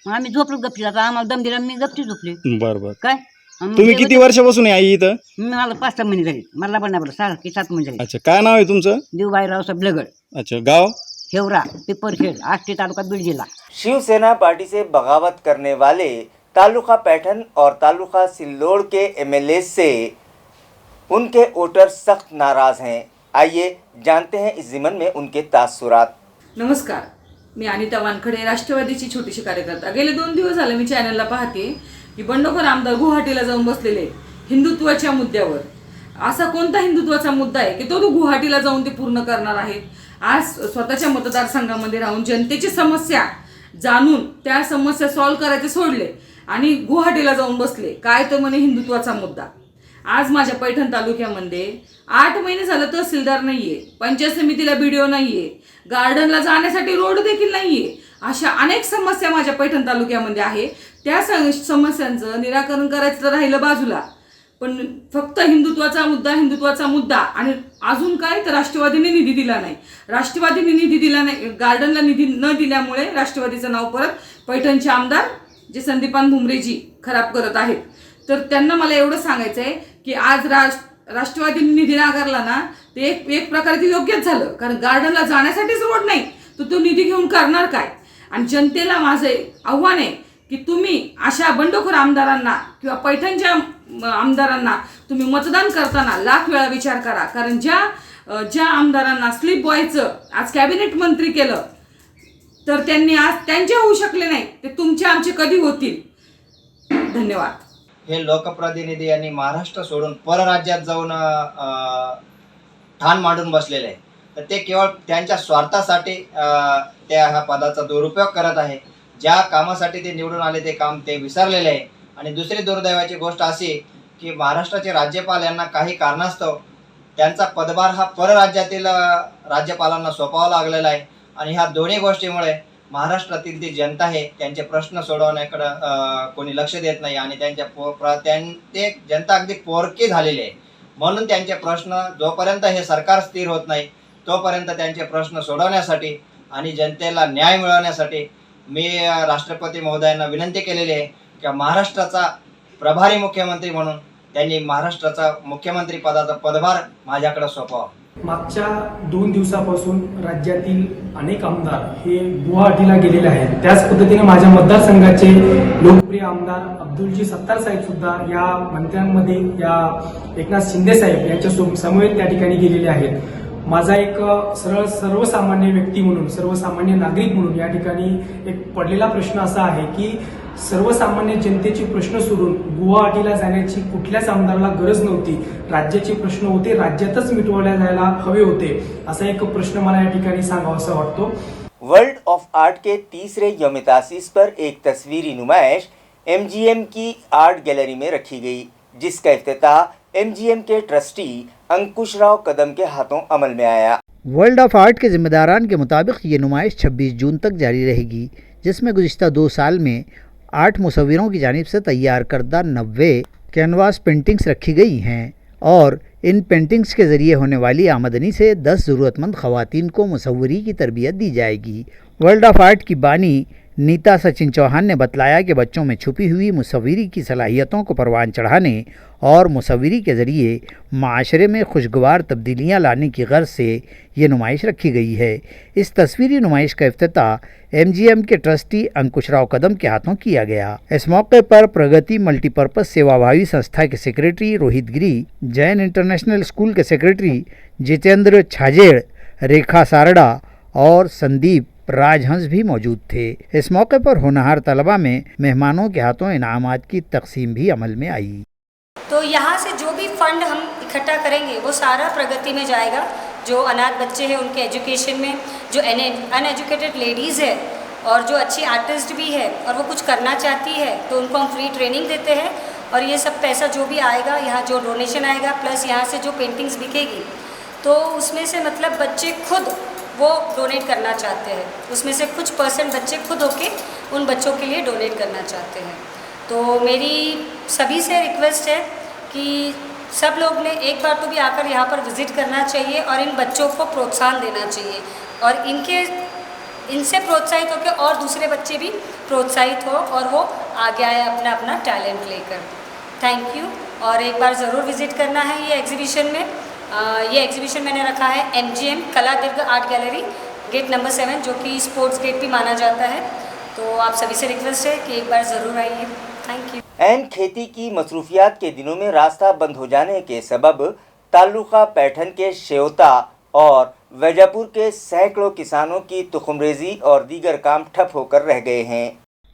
मग आम्ही झोपलो गपचीप. आता आम्हाला दम दिला. मी गपचीप झोपले. बरोबर. काय तुम्ही किती वर्षापासून आहे इथं? मला 5-6 महिने झाले. मला पण नाही बरं 6 की 7 महिने झाले. अच्छा, काय नाव आहे तुमचं? देवबाई रावसाहेब लगड. अच्छा, गाव? हेवरा, पिपरखेड, आष्टी तालुका, बीड जिला. शिवसेना पार्टी से बगावत करने वाले तालुका पैठन और तालुका सिल्लोड़ के MLA से उनके वोटर सख्त नाराज हैं। आइए जानते हैं इस ज़िमन में उनके तासुरात। नमस्कार, मी अनिता वानखडे, राष्ट्रवादीची छोटीशी कार्यकर्ता. गेले 2 दिवस झाले मी चॅनलला पाहते की बंडखोर आमदार गुवाहाटीला जाऊन बसलेले हिंदुत्वाच्या मुद्द्यावर. असा कोणता हिंदुत्वाचा मुद्दा आहे की तो गुवाहाटीला जाऊन ते पूर्ण करणार आहेत? आज स्वतःच्या मतदारसंघामध्ये राहून जनतेची समस्या जाणून त्या समस्या सॉल्व्ह करायचे सोडले आणि गुवाहाटीला जाऊन बसले. काय तर म्हणे हिंदुत्वाचा मुद्दा. आज माझ्या पैठण तालुक्यामध्ये 8 महिने झालं तहसीलदार नाहीये, पंचायत समितीला BDO नाहीये, गार्डनला जाण्यासाठी रोड देखील नाहीये. अशा अनेक समस्या माझ्या पैठण तालुक्यामध्ये आहे. त्या समस्यांचं निराकरण करायचं तर राहिलं बाजूला, पण फक्त हिंदुत्वाचा मुद्दा आणि अजून काय तर राष्ट्रवादीने निधी दिला नाही. राष्ट्रवादीने निधी दिला नाही. गार्डनला निधी न दिल्यामुळे राष्ट्रवादीचं नाव परत पैठणचे आमदार जे संदीपान भुमरेजी खराब करत आहेत. तर त्यांना मला एवढं सांगायचं आहे की आज राष्ट्रवादीने निधी नाकारला ना, ते एक प्रकारे ते योग्यच झालं. कारण गार्डनला जाण्यासाठीच रोड नाही तर तो निधी घेऊन करणार काय? आणि जनतेला माझं आव्हान आहे की तुम्ही अशा बंडखोर आमदारांना किंवा पैठणच्या आमदारांना तुम्ही मतदान करताना लाख वेळा विचार करा. कारण ज्या आमदारांना स्लिप बॉयचं आज कॅबिनेट मंत्री केलं तर त्यांनी आज त्यांचे होऊ शकले नाही, ते तुमचे आमचे कधी होतील? धन्यवाद. हे लोकप्रतिनिधी यांनी महाराष्ट्र सोडून परराज्यात जाऊन ठाण मांडून बसलेले आहे. तर ते केवळ त्यांच्या स्वार्थासाठी त्या ह्या पदाचा दुरुपयोग करत आहे. ज्या कामासाठी ते निवडून आले ते काम ते विसरलेले आहे. आणि दुसरी दुर्दैवाची गोष्ट अशी की महाराष्ट्राचे राज्यपाल यांना काही कारणास्तव त्यांचा पदभार हा परराज्यातील राज्यपालांना सोपवावा लागलेला आहे. आणि ह्या दोन्ही गोष्टीमुळे महाराष्ट्रातील जी जनता आहे त्यांचे प्रश्न सोडवण्याकडं कोणी लक्ष देत नाही आणि ते जनता अगदी पोरकी झालेली आहे. म्हणून त्यांचे प्रश्न जोपर्यंत हे सरकार स्थिर होत नाही तोपर्यंत त्यांचे प्रश्न सोडवण्यासाठी आणि जनतेला न्याय मिळवण्यासाठी मी राष्ट्रपती महोदयांना विनंती केलेली आहे की महाराष्ट्राचा प्रभारी मुख्यमंत्री म्हणून त्यांनी महाराष्ट्राचा मुख्यमंत्री पदाचा पदभार माझ्याकडे सोपवावा. मागच्या 2 दिवसापासून राज्यातील अनेक आमदार हे गुवाहाटीला गेलेले आहेत. त्याच पद्धतीने माझ्या मतदारसंघाचे लोकप्रिय आमदार अब्दुलजी सत्तार साहेब सुद्धा या मंत्र्यांमध्ये या एकनाथ शिंदे साहेब यांच्या समवेत त्या ठिकाणी गेलेले आहेत. माझा एक सर्वसामान्य व्यक्ती म्हणून सर्वसामान्य नागरिक म्हणून या ठिकाणी एक पडलेला प्रश्न असा आहे की सर्वसामान्य जनतेचे प्रश्न सोडून गुवाहाटीला जाण्याची कुठल्याच आमदाराला गरज नव्हती. राज्याचे प्रश्न होते राज्यातच मिटवले जायला हवे होते असा एक प्रश्न मला या ठिकाणी सांगावासा वाटतो. वर्ल्ड ऑफ आर्ट के तीसरे यौम तासीस पर एक तस्वीरी नुमाइश MGM की आर्ट गैलरी में रखी गई, जिसका इफ्तिताह MGM के ट्रस्टी अंकुश राव कदम के हाथों अमल में आया. वर्ल्ड ऑफ आर्ट के जिम्मेदारान के मुताबिक ये नुमाइश 26 जून तक जारी रहेगी, जिसमें गुज़िश्ता 2 साल में 8 मुसव्विरों की जानिब से तैयार करदा 90 कैनवास पेंटिंग्स रखी गई हैं और इन पेंटिंग्स के ज़रिए होने वाली आमदनी से 10 ज़रूरतमंद ख़वातीन को मुसव्वरी की तरबियत दी जाएगी. वर्ल्ड ऑफ आर्ट की बानी नीता सचिन चौहान ने बतलाया कि बच्चों में छुपी हुई मुसव्विरी की सलाहियतों को परवान चढ़ाने और मुसव्विरी के ज़रिए माशरे में खुशगवार तब्दीलियाँ लाने की गर्ज से ये नुमाइश रखी गई है. इस तस्वीरी नुमाइश का इफ्तिताह MGM के ट्रस्टी अंकुश राव कदम के हाथों किया गया. इस मौके पर प्रगति मल्टीपर्पज़ सेवाभावी संस्था के सेक्रेटरी रोहित गिरी, जैन इंटरनेशनल स्कूल के सेक्रेटरी जितेंद्र छाजेड़, रेखा सारडा और संदीप राजहंस भी मौजूद थे. इस मौके पर होनहार तलबा में मेहमानों के हाथों इनामात की तकसीम भी अमल में आई. तो यहाँ से जो भी फंड हम इकट्ठा करेंगे वो सारा प्रगति में जाएगा. जो अनाथ बच्चे हैं उनके एजुकेशन में, जो अनएजुकेटेड लेडीज़ है और जो अच्छी आर्टिस्ट भी है और वो कुछ करना चाहती है तो उनको हम फ्री ट्रेनिंग देते हैं. और ये सब पैसा जो भी आएगा, यहाँ जो डोनेशन आएगा प्लस यहाँ से जो पेंटिंग्स बिकेगी तो उसमें से मतलब बच्चे खुद वो डोनेट करना चाहते हैं. उसमें से कुछ % बच्चे खुद होके उन बच्चों के लिए डोनेट करना चाहते हैं. तो मेरी सभी से रिक्वेस्ट है कि सब लोग ने एक बार तो भी आकर यहाँ पर विज़िट करना चाहिए और इन बच्चों को प्रोत्साहन देना चाहिए और इनसे प्रोत्साहित होकर और दूसरे बच्चे भी प्रोत्साहित हो और वो आगे आए अपना अपना टैलेंट लेकर. Thank you. और एक बार ज़रूर विज़िट करना है ये एग्जीबिशन में. ये एग्जीबिशन मैंने रखा है MGM कला दीर्घ आर्ट गैलरी गेट नंबर 7 जो कि स्पोर्ट्स गेट भी माना जाता है. तो आप सभी से रिक्वेस्ट है कि एक बार ज़रूर आइए. Thank you. ऐन खेती की मसरूफियात के दिनों में रास्ता बंद हो जाने के सबब ताल्लुका पैठन के शेवता और वैजापुर के सैकड़ों किसानों की तुखमरेजी और दीगर काम ठप होकर रह गए हैं.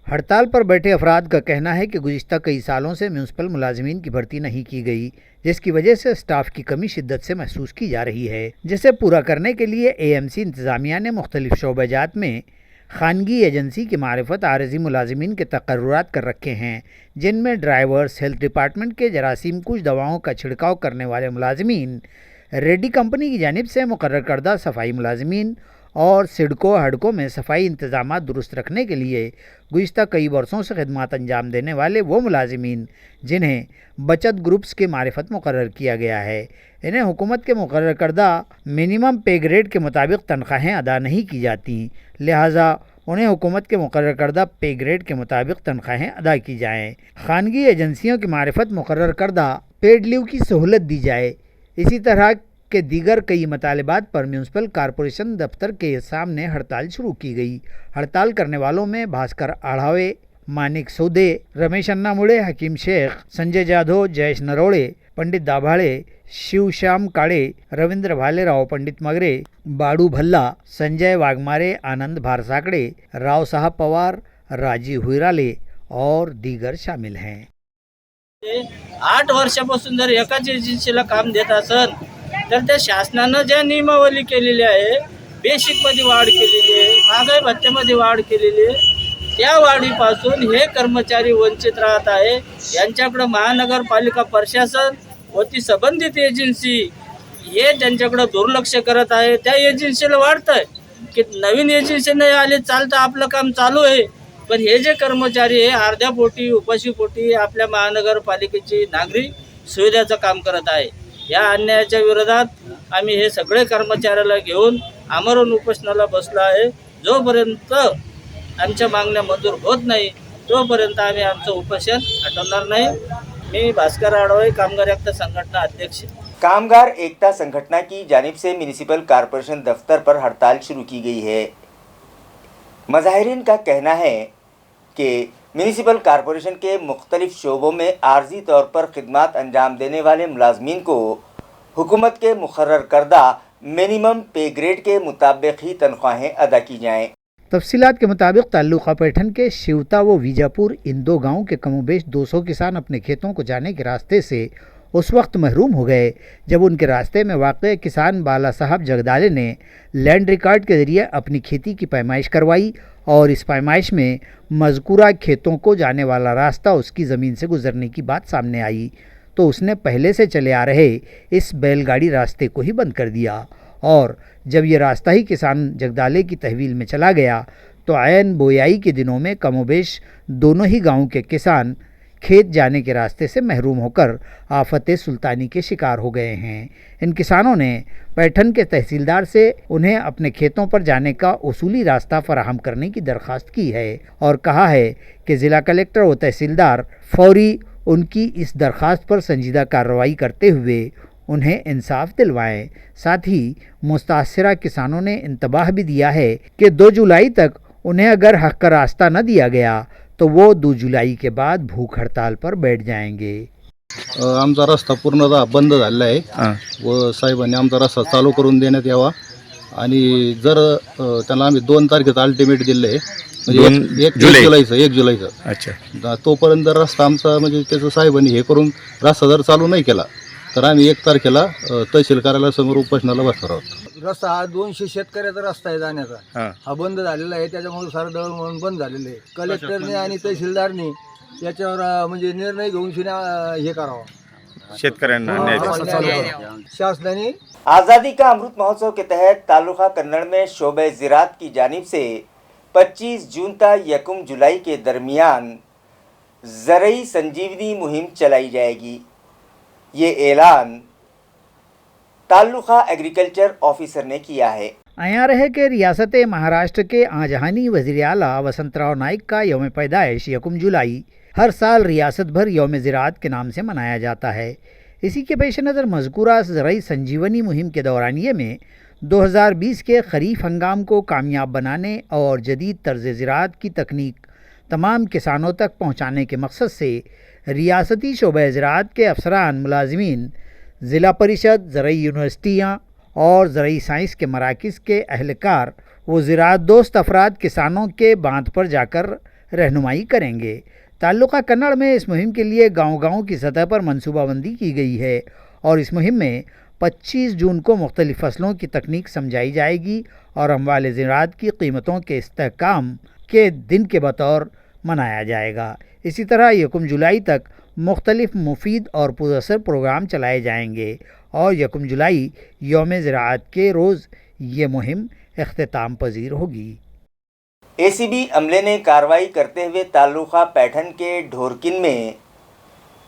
हड़ताल पर बैठे अफराद का कहना है कि गुज़िश्ता कई सालों से म्यूनसिपल मुलाजिमीन की भर्ती नहीं की गई, जिसकी वजह से स्टाफ की कमी शिद्दत से महसूस की जा रही है, जिसे पूरा करने के लिए AMC इंतज़ामिया ने मुख्तलिफ शोबाजात में खानगी एजेंसी की मारिफत आरज़ी मुलाजिमीन के तकर्रुरात कर रखे हैं, जिनमें ड्राइवर्स, हेल्थ डिपार्टमेंट के जरासीम कुछ दवाओं का छिड़काव करने वाले मुलाजिमीन, रेड्डी कंपनी की जानिब से मुकर्रर करदा सफाई मुलाजिमीन और सिडको हड़कों में सफाई इंतजामात दुरुस्त रखने के लिए गुज़िश्ता कई वर्षों से खिदमत अंजाम देने वाले वो मुलाजिमीन जिन्हें बचत ग्रुप्स के मारिफत मुकर्रर किया गया है, इन्हें हुकूमत के मुकर्रर करदा मिनिमम पे ग्रेड के मुताबिक तनख्वाहें अदा नहीं की जाती, लिहाजा उन्हें हुकूमत के मुकर्रर करदा पे ग्रेड के मुताबिक तनख्वाहें अदा की जाएँ. खानगी एजेंसियों की मारिफत मुकर्रर करदा पेड लीव की सहूलत दी जाए. इसी तरह के दीगर कई मतालिबात पर म्यूनसिपल कॉरपोरेशन दफ्तर के सामने हड़ताल शुरू की गई. हड़ताल करने वालों में भास्कर आढ़ावे, मानिक सौदे, रमेश अन्नामुड़े, हकीम शेख, संजय जाधव, जयेश नरोड़े, पंडित दाभाड़े, शिवश्याम काड़े, रविंद्र भालेराव, पंडित मगरे, बाड़ू भल्ला, संजय वाघमारे, आनंद भारसाकड़े, राव साहब पवार, राजीव हुईराले और दीगर शामिल हैं. 8 वर्षापासून जर एकाच एजन्सीला काम देत असेल तर त्या शासनानं ज्या नियमावली केलेली आहे, बेसिकमध्ये वाढ केलेली आहे, महागाई भत्त्यामध्ये वाढ केलेली आहे, त्या वाढीपासून हे कर्मचारी वंचित राहत आहे. यांच्याकडं महानगरपालिका प्रशासन व ती संबंधित एजन्सी हे त्यांच्याकडं दुर्लक्ष करत आहे. त्या एजन्सीला वाटतंय की नवीन एजन्सी नाही आली चालतं, आपलं काम चालू आहे. पण हे जे कर्मचारी आहे अर्ध्या पोटी उपाशी पोटी आपल्या महानगरपालिकेची नागरी सुविधाचं काम करत आहे. या अन्यायाच्या विरोधात आम्ही हे सगळे कर्मचाऱ्याला घेऊन आमरण उपोषणाला बसलो आहे. जोपर्यंत आमच्या मागण्या मंजूर होत नाही तोपर्यंत आम्ही आमचं उपोषण हटवणार नाही. मी भास्कर आडवाई, कामगार एकता संघटना अध्यक्ष. कामगार एकता संगठन की जानिब से म्यूनिसिपल कॉरपोरेशन दफ्तर पर हड़ताल शुरू की गई है। मज़ाहिरीन का कहना है कि म्यूनिसिपल कॉरपोरेशन के मुख्तलिफ शोबों में आर्जी तौर पर खिदमत अंजाम देने वाले मुलाजमीन को हुकूमत के मुकर्रर करदा मिनिमम पे ग्रेड के मुताबिक ही तनख्वाहें अदा की जाएँ। तफसीलात के मुताबिक ताल्लुका पैठन के शिवता व वीजापुर इन दो गाँव के कमोबेश 200 किसान अपने खेतों को जाने के रास्ते से उस वक्त महरूम हो गए जब उनके रास्ते में वाक़ किसान बाला साहब जगदाले ने लैंड रिकॉर्ड के ज़रिए अपनी खेती की पैमाइश करवाई और इस पैमाइश में मज़कूरा खेतों को जाने वाला रास्ता उसकी ज़मीन से गुज़रने की बात सामने आई तो उसने पहले से चले आ रहे इस बैलगाड़ी रास्ते को ही बंद कर दिया। और जब ये रास्ता ही किसान जगदाले की तहवील में चला गया तो ऐन बोयाई के दिनों में कमोबेश दोनों ही गाँव के किसान खेत जाने के रास्ते से महरूम होकर आफत सुल्तानी के शिकार हो गए हैं। इन किसानों ने पैठन के तहसीलदार से उन्हें अपने खेतों पर जाने का उसूली रास्ता फराहम करने की दरख्वास्त की है और कहा है कि ज़िला कलेक्टर व तहसीलदार फौरी उनकी इस दरख्वास्त पर संजीदा कार्रवाई करते हुए उन्हें इंसाफ दिलवाएं। साथ ही मुस्तासिरा किसानों ने इंतबाह भी दिया है कि 2 जुलाई तक उन्हें अगर हक का रास्ता न दिया गया तो वो 2 जुलाई के बाद भूख हड़ताल पर बैठ जाएंगे। आमचा रस्ता पूर्णतः बंद झालेला आहे व साहेबांनी आमचा रस्ता चालू करून देण्यात यावा आणि जर त्यांना आम्ही 2 तारखेचं अल्टिमेट दिलं आहे म्हणजे 1 जुलैचं अच्छा तोपर्यंत रस्ता आमचा म्हणजे त्याचं साहेबांनी हे करून रस्ता जर चालू नाही केला तर आम्ही 1 तारखेला तहसील कार्यालयासमोर उपोषणाला बसणार आहोत। रस्ता हा 200 शेतकऱ्याचा रस्ता आहे जाण्याचा, हा बंद झालेला आहे, त्याच्यामुळे सारं दळणवळण बंद झालेलं आहे। कलेक्टरने आणि तहसीलदारने याच्यावर म्हणजे निर्णय घेऊन हे करावा, शेतकऱ्यांना शासनाने। आज़ादी का अमृत महोत्सव के तहत तालुका कन्नड़ में शोबे ज़राअत की जानिब से 25 जून तक 1 जुलाई के दरमियान ज़रई संजीवनी मुहिम चलाई जाएगी। ये ऐलान तालुका एग्रीकल्चर ऑफिसर ने किया है। आया रहे कि रियासत महाराष्ट्र के आजहानी वज़ीर आला वसंतराव नाइक का यौम पैदाइश 1 जुलाई हर साल रियासत भर यौम ज़राअत के नाम से मनाया जाता है। इसी के पेश नज़र मज़कूरा ज़रई संजीवनी मुहिम के दौरानिए में 2020 के खरीफ हंगाम को कामयाब बनाने और जदीद तर्ज़ ज़राअत की तकनीक तमाम किसानों तक पहुँचाने के मकसद से रियासती शोबे ज़राअत के अफसरान, मुलाजमीन, ज़िला परिषद, ज़रई यूनिवर्सिटियाँ और ज़रई साइंस के मराकिज़ के अहलकार व ज़राअत दोस्त अफराद किसानों के बांध पर जाकर रहनुमाई करेंगे। ताल्लुका कन्नड़ में इस मुहिम के लिए गांव-गांव की सतह पर मनसूबाबंदी की गई है और इस मुहिम में 25 जून को मुख्तलिफ़ फसलों की तकनीक समझाई जाएगी और अमवाल ज़राअत की कीमतों के इस्तेहकाम के दिन के बतौर मनाया जाएगा। इसी तरह 1 जुलाई तक मुख्तलिफ़ मुफीद और पुरअसर प्रोग्राम चलाए जाएंगे और 1 जुलाई यौम ज़राअत के रोज़ ये मुहिम इख्तिताम पजीर होगी। एसीबी अमले ने कार्रवाई करते हुए तालुका पैठन के ढोरकिन में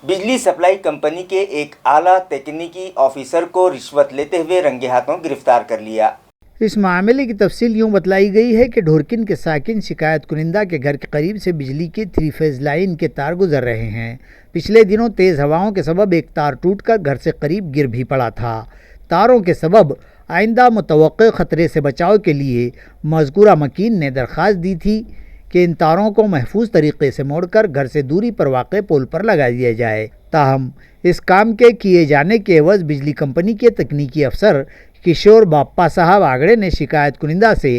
बिजली सप्लाई कंपनी के एक आला तकनीकी ऑफिसर को रिश्वत लेते हुए रंगे हाथों गिरफ्तार कर लिया। इस मामले की तफसील यूँ बतलाई गई है कि ढोरकिन के साकिन शिकायत कुनिंदा के घर के करीब से बिजली की 3 फेज़ लाइन के तार गुजर रहे हैं। पिछले दिनों तेज़ हवाओं के सबब एक तार टूटकर घर से करीब गिर भी पड़ा था। तारों के सबब आइंदा मुतवक्के ख़तरे से बचाव के लिए मज़कूरा मकीन ने दरख्वास्त दी थी कि इन तारों को महफूज तरीके से मोड़कर घर से दूरी पर वाक़ पोल पर लगा दिया जाए। ताहम इस काम के किए जाने के एवज़ बिजली कंपनी के तकनीकी अफसर किशोर बाप्पा साहब आगड़े ने शिकायत कुनिंदा से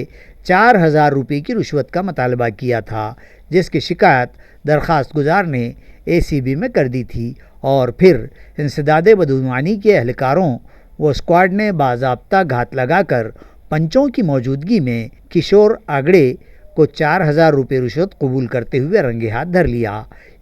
4,000 रुपये की रिश्वत का मुतालबा किया था, जिसकी शिकायत दरख्वास्त गुजार ने ACB में कर दी थी और फिर इंसदाद बदعنوانی के एहलकारों व स्क्वाड ने बाज़ाब्ता घात लगाकर पंचों की मौजूदगी में किशोर आगड़े को 4,000 रुपये रिश्वत कबूल करते हुए रंगे हाथ धर लिया।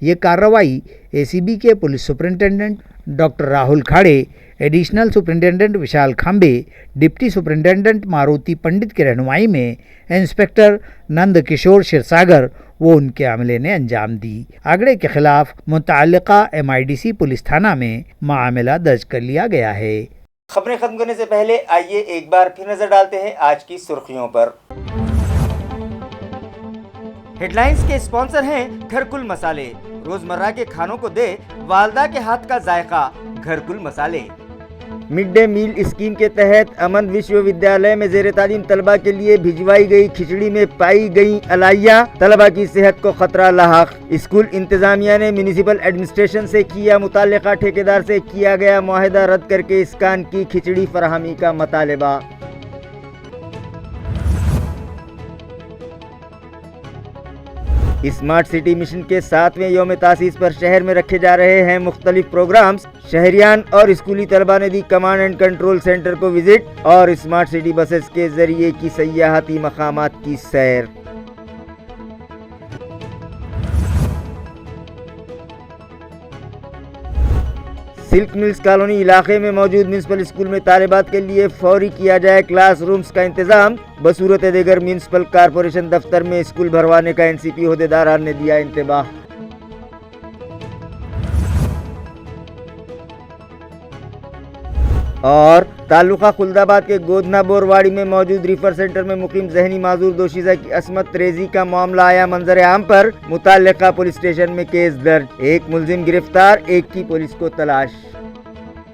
ये कार्रवाई ACB के पुलिस सुपरिटेंडेंट डॉक्टर राहुल खाड़े, एडिशनल सुपरिटेंडेंट विशाल खांबे, डिप्टी सुपरिटेंडेंट मारुति पंडित की रहनुमाई में इंस्पेक्टर नंद किशोर क्षीरसागर वो उनके अमले ने अंजाम दी। आगड़े के खिलाफ मुतअल्लिका MIDC पुलिस थाना में मामला दर्ज कर लिया गया है। खबरें खत्म करने से पहले आइए एक बार फिर नजर डालते हैं आज की सुर्खियों पर। हेडलाइंस के स्पॉन्सर हैं घरकुल मसाले, रोजमर्रा के खानों को दे वालदा के हाथ का जायका, घरकुल मसाले। मिड डे मील स्कीम के तहत अमन विश्वविद्यालय में जेर तालीम तलबा के लिए भिजवाई गई खिचड़ी में पाई गई अलाइया, तलबा की सेहत को खतरा लाहक। स्कूल इंतजामिया ने म्यूनिसिपल एडमिनिस्ट्रेशन से किया मुताल्लिका ठेकेदार से किया गया मुआहदा रद्द करके इस्कान की खिचड़ी फराहमी का मुतालबा। स्मार्ट सिटी मिशन के 7वें यौम तासीस पर शहर में रखे जा रहे हैं मुख्तलिफ प्रोग्राम्स। शहरियान और स्कूली तलबा ने दी कमांड एंड कंट्रोल सेंटर को विजिट और स्मार्ट सिटी बसेस के जरिए की सयाहती मकामात की सैर। सिल्क मिल्स कॉलोनी इलाके में मौजूद म्यूनिसिपल स्कूल में तालिबात के लिए फौरी किया जाए क्लास रूम्स का इंतजाम। बसूरत देगर म्यूनिसिपल कारपोरेशन दफ्तर में स्कूल भरवाने का NCP ओहदेदारान ने दिया इंतबाह। और तालुका खुलदाबाद के गोदना बोरवाड़ी में मौजूद रिफर सेंटर में मुकीम जहनी माजूर दोशीज़ा की असमत रेजी का मामला आया मंजर आम पर। मुताल्लिका पुलिस स्टेशन में केस दर्ज, एक मुलजिम गिरफ्तार, एक की पुलिस को तलाश।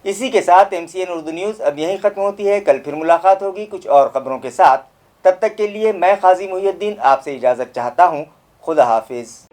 इसी के साथ MCN उर्दू न्यूज़ अब यहीं ख़त्म होती है। कल फिर मुलाकात होगी कुछ और ख़बरों के साथ। तब तक के लिए मैं काजी मुहियुद्दीन आपसे इजाज़त चाहता हूँ। खुदा हाफिज़।